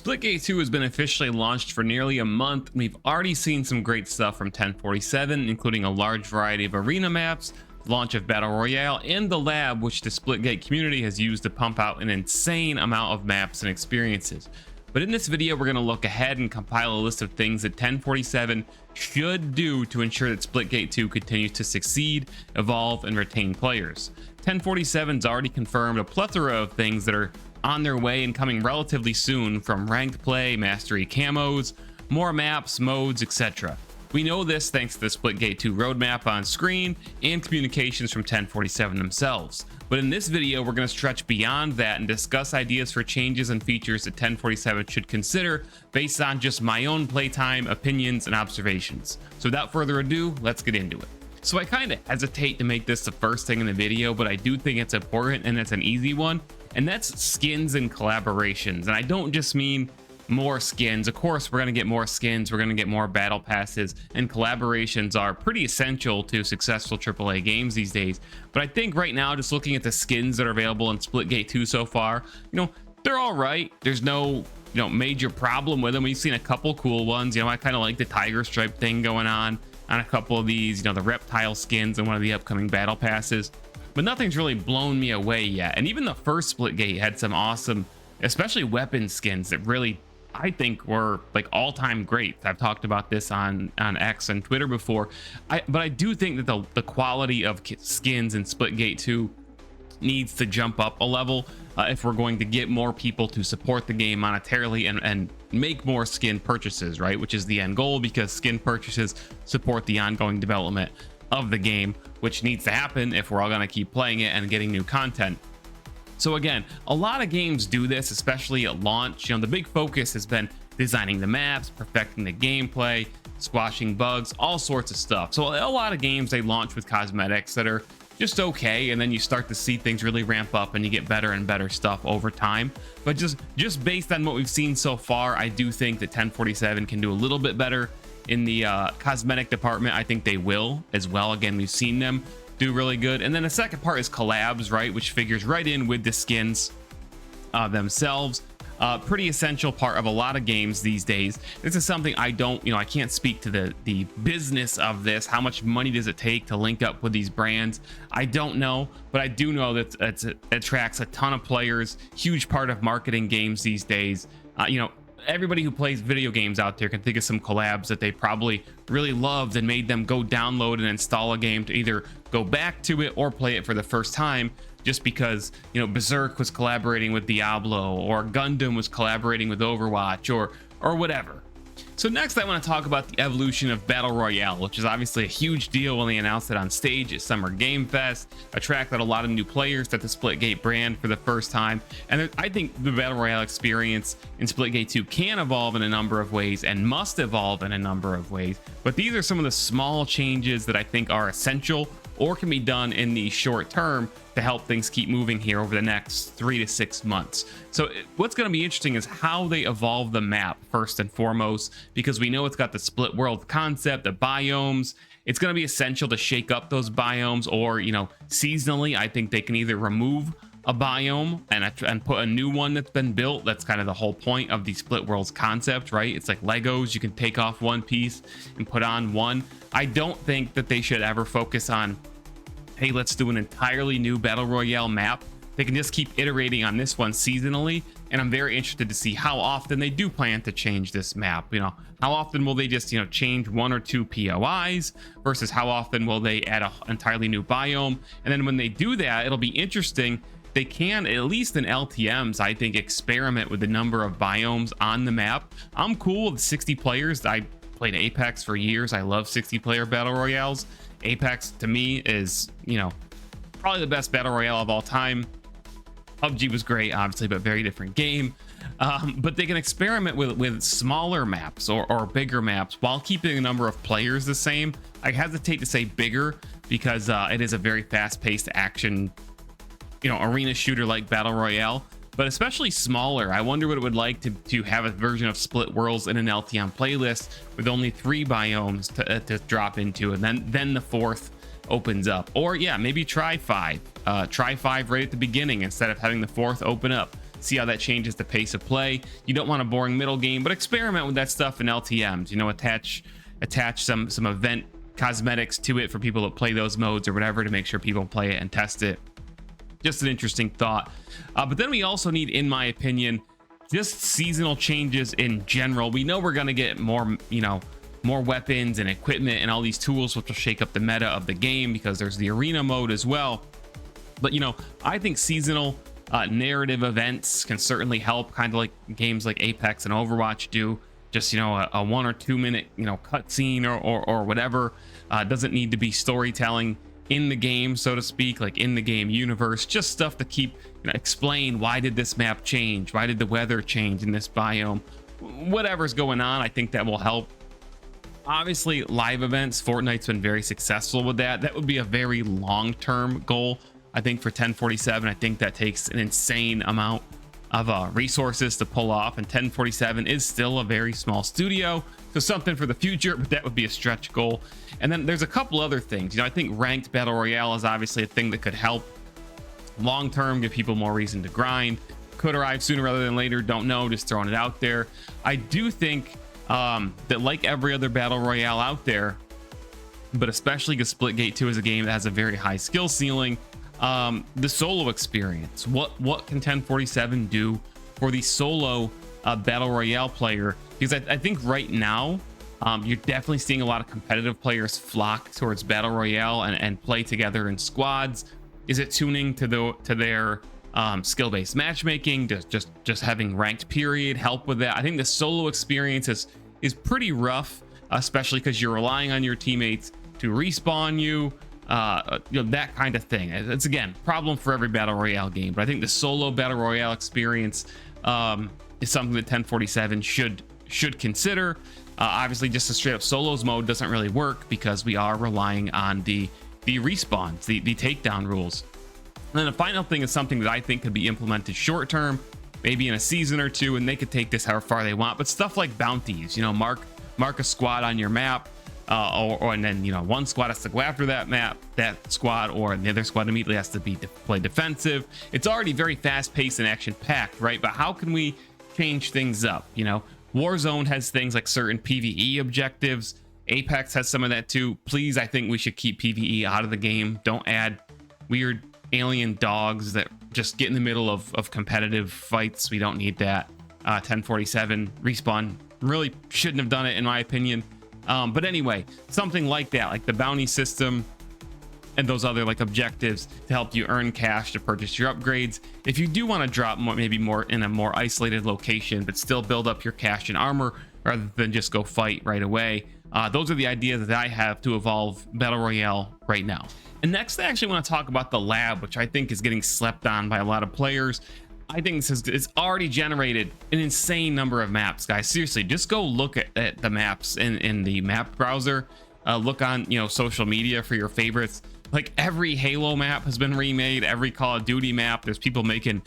Splitgate 2 has been officially launched for nearly a month, and we've already seen some great stuff from 1047, including a large variety of arena maps, the launch of Battle Royale, and the lab, which the Splitgate community has used to pump out an insane amount of maps and experiences. But in this video, we're going to look ahead and compile a list of things that 1047 should do to ensure that Splitgate 2 continues to succeed, evolve, and retain players. 1047's already confirmed a plethora of things that are on their way and coming relatively soon, from ranked play, mastery camos, more maps, modes, etc. We know this thanks to the Splitgate 2 roadmap on screen and communications from 1047 themselves. But in this video, we're going to stretch beyond that and discuss ideas for changes and features that 1047 should consider based on just my own playtime, opinions, and observations. So without further ado, let's get into it. So I kind of hesitate to make this the first thing in the video, but I do think it's important and it's an easy one, and that's skins and collaborations. And I don't just mean more skins. Of course, we're going to get more skins, we're going to get more battle passes, and collaborations are pretty essential to successful AAA games these days. But I think right now, just looking at the skins that are available in Splitgate 2 so far, they're all right. There's no major problem with them. We've seen a couple cool ones. I kind of like the tiger stripe thing going on a couple of these, the reptile skins and one of the upcoming battle passes, but nothing's really blown me away yet. And even the first Splitgate had some awesome, especially weapon skins that really, I think, were like all-time great. I've talked about this on X and Twitter before, but I do think that the quality of skins in Splitgate 2 needs to jump up a level if we're going to get more people to support the game monetarily and make more skin purchases, right? Which is the end goal, because skin purchases support the ongoing development of the game, which needs to happen if we're all going to keep playing it and getting new content. So again, a lot of games do this, especially at launch. The big focus has been designing the maps, perfecting the gameplay, squashing bugs, all sorts of stuff. So a lot of games, they launch with cosmetics that are just okay, and then you start to see things really ramp up and you get better and better stuff over time. But just based on what we've seen so far, I do think that 1047 can do a little bit better in the cosmetic department. I think they will as well. Again, we've seen them do really good. And then the second part is collabs, right, which figures right in with the skins themselves. Pretty essential part of a lot of games these days. This is something I can't speak to the business of this. How much money does it take to link up with these brands? I don't know, but I do know that it attracts a ton of players. Huge part of marketing games these days. Everybody who plays video games out there can think of some collabs that they probably really loved and made them go download and install a game to either go back to it or play it for the first time, just because Berserk was collaborating with Diablo, or Gundam was collaborating with Overwatch, or whatever. So next, I want to talk about the evolution of Battle Royale, which is obviously a huge deal when they announced it on stage at Summer Game Fest. Attracted a lot of new players to the Splitgate brand for the first time, and I think the Battle Royale experience in Splitgate 2 can evolve in a number of ways and must evolve in a number of ways. But these are some of the small changes that I think are essential or can be done in the short term to help things keep moving here over the next 3 to 6 months. So what's going to be interesting is how they evolve the map first and foremost, because we know it's got the split world concept, the biomes. It's going to be essential to shake up those biomes, or seasonally, I think they can either remove a biome and put a new one that's been built. That's kind of the whole point of the split worlds concept, right? It's like Legos. You can take off one piece and put on one. I don't think that they should ever focus on, hey, let's do an entirely new Battle Royale map. They can just keep iterating on this one seasonally, and I'm very interested to see how often they do plan to change this map. How often will they just change 1 or 2 POIs versus how often will they add an entirely new biome? And then when they do that, it'll be interesting. They can, at least in LTMs, I think, experiment with the number of biomes on the map. I'm cool with 60 players. I played Apex for years. I love 60-player battle royales. Apex to me is probably the best battle royale of all time. PUBG was great, obviously, but very different game. But they can experiment with smaller maps or bigger maps while keeping the number of players the same. I hesitate to say bigger because it is a very fast-paced action arena shooter like battle royale, but especially smaller. I wonder what it would like to have a version of Split Worlds in an LTM playlist with only 3 biomes to drop into, and then the 4th opens up. Or yeah, maybe try 5 right at the beginning instead of having the 4th open up. see how that changes the pace of play. You don't want a boring middle game, but experiment with that stuff in LTMs, you know, attach some event cosmetics to it for people that play those modes or whatever, to make sure people play it and test it. Just an interesting thought. But then we also need, in my opinion, just seasonal changes in general. We know we're going to get more, you know, more weapons and equipment and all these tools, which will shake up the meta of the game, because there's the arena mode as well. But, you know, I think seasonal narrative events can certainly help, kind of like games like Apex and Overwatch do. Just, you know, a 1 or 2 minute, you know, cutscene or whatever. Doesn't need to be storytelling in the game, so to speak, like in the game universe. Just stuff to keep, you know, explain why did this map change, why did the weather change in this biome, whatever's going on. I think that will help. Obviously, live events, Fortnite's been very successful with that. That would be a very long-term goal, I think, for 1047. I think that takes an insane amount of resources to pull off, and 1047 is still a very small studio, so something for the future, but that would be a stretch goal. And then there's a couple other things. You know, I think ranked battle royale is obviously a thing that could help long term, give people more reason to grind. Could arrive sooner rather than later, don't know, just throwing it out there. I do think that, like every other battle royale out there, but especially because Splitgate 2 is a game that has a very high skill ceiling, the solo experience, what can 1047 do for the solo battle royale player? Because I think right now you're definitely seeing a lot of competitive players flock towards battle royale and play together in squads. Is it tuning to their skill-based matchmaking? Just having ranked period help with that? I think the solo experience is pretty rough, especially because you're relying on your teammates to respawn you, you know, that kind of thing. It's, again, problem for every battle royale game, but I think the solo battle royale experience is something that 1047 should consider. Obviously, just a straight up solos mode doesn't really work, because we are relying on the respawns, the takedown rules. And then the final thing is something that I think could be implemented short term, maybe in a season or two, and they could take this how far they want. But stuff like bounties, you know, mark a squad on your map, and then, you know, one squad has to go after that squad, or the other squad immediately has to play defensive. It's already very fast paced and action packed, right? But how can we change things up? You know, Warzone has things like certain PvE objectives. Apex has some of that too. Please, I think we should keep PvE out of the game. Don't add weird alien dogs that just get in the middle of competitive fights. We don't need that. 1047 Respawn really shouldn't have done it, in my opinion. But anyway, something like that, like the bounty system and those other like objectives to help you earn cash to purchase your upgrades. If you do want to drop maybe more in a more isolated location, but still build up your cash and armor rather than just go fight right away. Those are the ideas that I have to evolve battle royale right now. And next, I actually want to talk about the lab, which I think is getting slept on by a lot of players. I think it's already generated an insane number of maps, guys. Seriously, just go look at the maps in the map browser. Look on, you know, social media for your favorites. Like every Halo map has been remade, every Call of Duty map. There's people making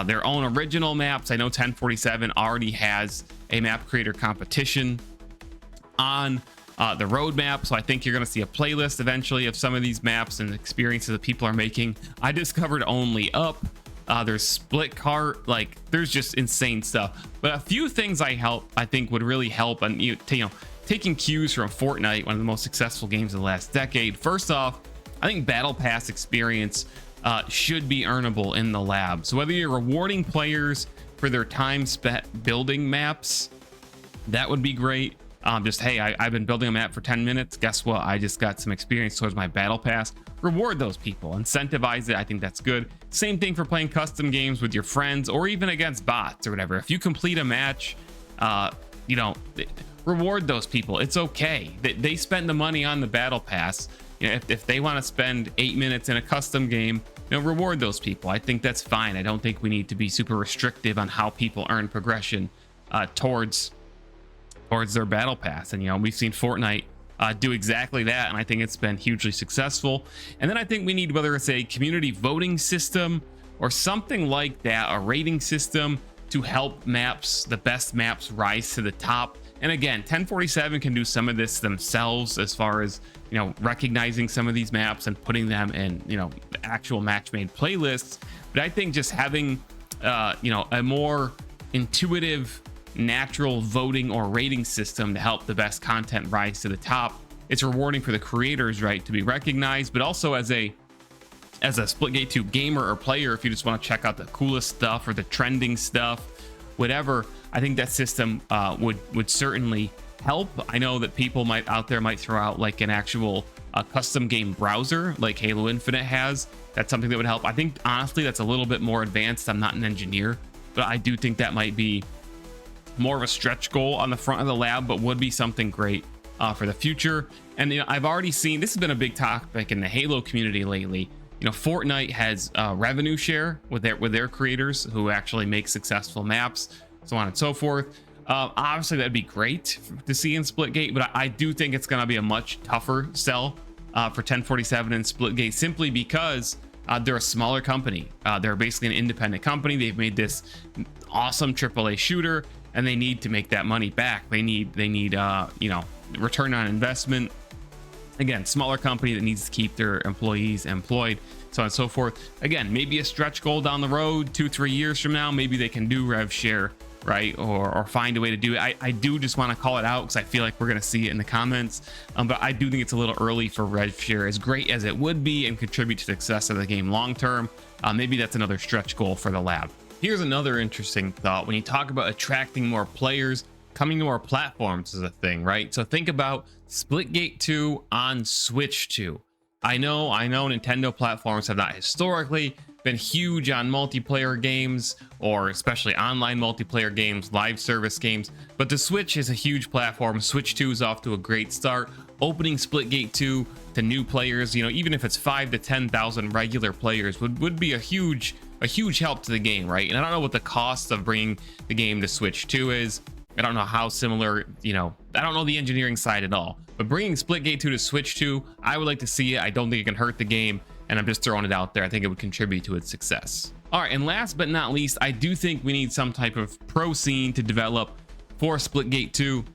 their own original maps. I know 1047 already has a map creator competition on the roadmap, so I think you're going to see a playlist eventually of some of these maps and experiences that people are making. I discovered Only Up. There's Split Cart. Like, there's just insane stuff. But a few things I think would really help, and you know, taking cues from Fortnite, one of the most successful games of the last decade. First off, I think Battle Pass experience should be earnable in the lab. So whether you're rewarding players for their time spent building maps, that would be great. Just, hey, I've been building a map for 10 minutes. Guess what? I just got some experience towards my Battle Pass. Reward those people, incentivize it. I think that's good. Same thing for playing custom games with your friends or even against bots or whatever. If you complete a match, you know, reward those people. It's okay. They spend the money on the Battle Pass. You know, if they want to spend 8 minutes in a custom game, you know, reward those people. I think that's fine. I don't think we need to be super restrictive on how people earn progression towards their Battle Pass. And, you know, we've seen Fortnite do exactly that, and I think it's been hugely successful. And then I think we need, whether it's a community voting system or something like that, a rating system to help maps, the best maps, rise to the top. And again, 1047 can do some of this themselves, as far as, you know, recognizing some of these maps and putting them in, you know, actual match made playlists. But I think just having you know, a more intuitive, natural voting or rating system to help the best content rise to the top. It's rewarding for the creators, right, to be recognized, but also as a Splitgate 2 gamer or player, if you just want to check out the coolest stuff or the trending stuff, whatever, I think that system would certainly help. I know that people out there might throw out like an actual custom game browser like Halo Infinite has. That's something that would help. I think honestly that's a little bit more advanced. I'm not an engineer, but I do think that might be more of a stretch goal on the front of the lab, but would be something great for the future. And you know, I've already seen this has been a big topic in the Halo community lately. You know, Fortnite has revenue share with their creators who actually make successful maps, so on and so forth. Obviously that'd be great to see in Splitgate, but I do think it's going to be a much tougher sell for 1047 and Splitgate, simply because they're a smaller company. They're basically an independent company. They've made this awesome AAA shooter, and they need to make that money back. They need you know, return on investment. Again, smaller company that needs to keep their employees employed, so on and so forth. Again, maybe a stretch goal down the road, 2-3 years from now, maybe they can do rev share, right, or find a way to do it. I do just want to call it out because I feel like we're going to see it in the comments, but I do think it's a little early for rev share, as great as it would be and contribute to the success of the game long term. Maybe that's another stretch goal for the lab. Here's another interesting thought. When you talk about attracting more players, coming to more platforms is a thing, right? So think about Splitgate 2 on Switch 2. I know Nintendo platforms have not historically been huge on multiplayer games, or especially online multiplayer games, live service games, but the Switch is a huge platform. Switch 2 is off to a great start. Opening Splitgate 2 to new players, you know, even if it's 5,000 to 10,000 regular players, would be a huge help to the game, right? And I don't know what the cost of bringing the game to Switch 2 is. I don't know how similar, you know, I don't know the engineering side at all, but bringing Splitgate 2 to Switch 2, I would like to see it. I don't think it can hurt the game, and I'm just throwing it out there. I think it would contribute to its success. All right, and last but not least, I do think we need some type of pro scene to develop for Splitgate 2,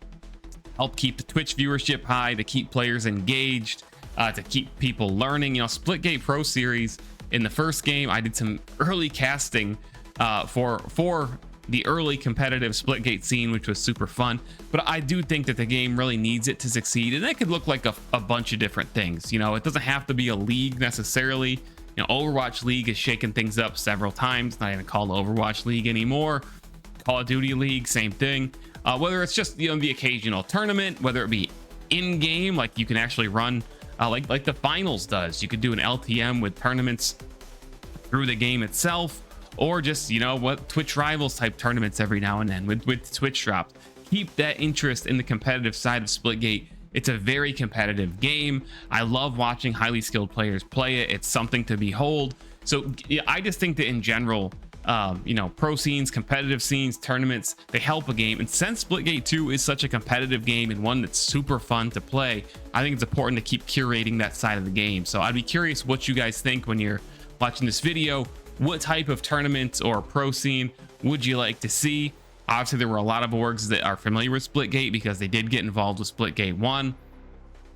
help keep the Twitch viewership high, to keep players engaged, to keep people learning. You know, Splitgate Pro Series, in the first game, I did some early casting for the early competitive Splitgate scene, which was super fun, but I do think that the game really needs it to succeed, and that could look like a bunch of different things. You know, it doesn't have to be a league necessarily. You know, Overwatch League has shaken things up several times, not even called Overwatch League anymore. Call of Duty League, same thing. Whether it's just, you know, the occasional tournament, whether it be in game, like you can actually run like the finals does. You could do an LTM with tournaments through the game itself, or just, you know, what, Twitch Rivals type tournaments every now and then with Twitch drops. Keep that interest in the competitive side of Splitgate. It's a very competitive game. I love watching highly skilled players play it. It's something to behold. So I just think that in general, you know, pro scenes, competitive scenes, tournaments, they help a game. And since Splitgate 2 is such a competitive game and one that's super fun to play, I think it's important to keep curating that side of the game. So I'd be curious what you guys think when you're watching this video. What type of tournament or pro scene would you like to see? Obviously, there were a lot of orgs that are familiar with Splitgate because they did get involved with Splitgate 1.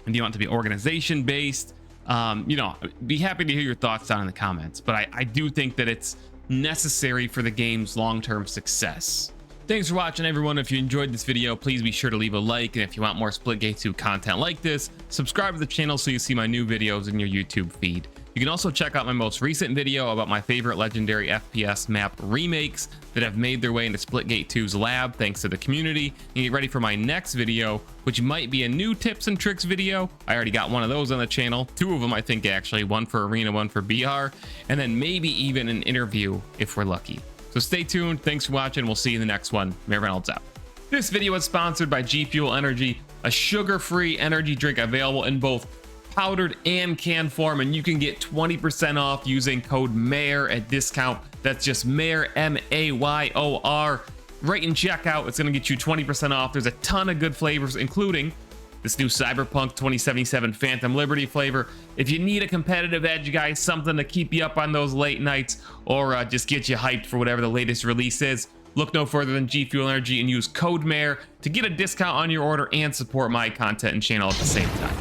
And you want it to be organization based? You know, be happy to hear your thoughts down in the comments. But I do think that it's necessary for the game's long-term success. Thanks for watching, everyone. If you enjoyed this video, please be sure to leave a like. And if you want more Splitgate 2 content like this, subscribe to the channel so you see my new videos in your YouTube feed. You can also check out my most recent video about my favorite legendary FPS map remakes that have made their way into Splitgate 2's lab thanks to the community. And get ready for my next video, which might be a new tips and tricks video. I already got one of those on the channel, 2 of them I think actually, one for Arena, one for BR, and then maybe even an interview if we're lucky. So stay tuned, thanks for watching, we'll see you in the next one. Reynolds out. This video is sponsored by G Fuel Energy, a sugar-free energy drink available in both powdered and canned form, and you can get 20% off using code MAYOR at discount. That's just MAYOR, M-A-Y-O-R. Right in checkout, it's going to get you 20% off. There's a ton of good flavors, including this new Cyberpunk 2077 Phantom Liberty flavor. If you need a competitive edge, guys, something to keep you up on those late nights, or just get you hyped for whatever the latest release is, look no further than G Fuel Energy and use code MAYOR to get a discount on your order and support my content and channel at the same time.